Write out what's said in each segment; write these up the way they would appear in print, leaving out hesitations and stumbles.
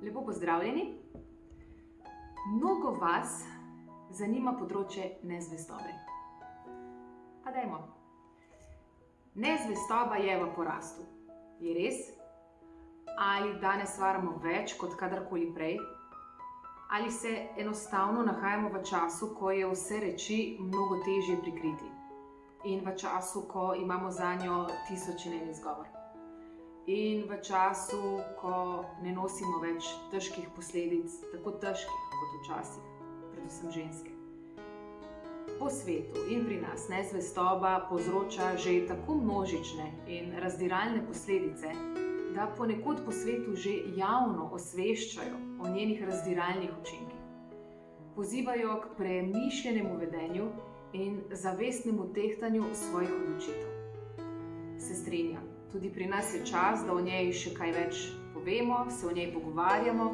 Lepo pozdravljeni. Mnogo vas zanima področje nezvestobe. Pa dajmo. Nezvestoba je v porastu. Je res? Ali danes varamo več kot kadarkoli prej? Ali se enostavno nahajamo v času, ko je vse reči mnogo težje prikriti? In v času, ko imamo zanjo tisoč in en izgovor? In v času, ko ne nosimo več težkih posledic, tako težkih kot včasih, predvsem ženske. Po svetu in pri nas nezvestoba povzroča že tako množične in razdiralne posledice, da ponekod po svetu že javno osveščajo o njenih razdiralnih učinkih. Pozivajo k premišljenemu vedenju in zavestnemu tehtanju svojih odločitev. Se strinjam. Tudi pri nas je čas, da o njej še kaj več povemo, se o njej pogovarjamo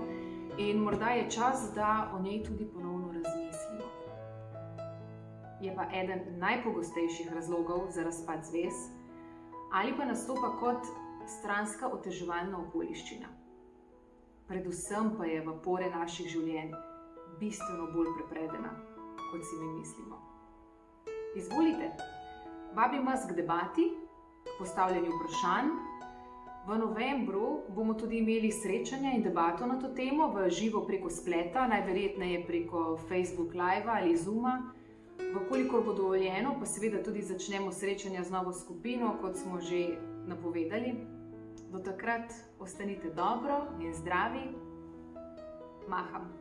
in morda je čas, da o njej tudi ponovno razmislimo. Je pa eden najpogostejših razlogov za razpad zvez ali pa nastopa kot stranska oteževalna okoliščina. Predvsem pa je v pore naših življenj bistveno bolj prepredena, kot si mi mislimo. Izvolite, vabim vas k debati, postavljanju vprašanj. V novembru bomo tudi imeli srečanja in debato na to temo v živo preko spleta, najverjetneje preko Facebook Live ali Zooma. Vkolikor bo dovoljeno, pa seveda tudi začnemo srečanja z novo skupino, kot smo že napovedali. Do takrat ostanite dobro in zdravi. Maham.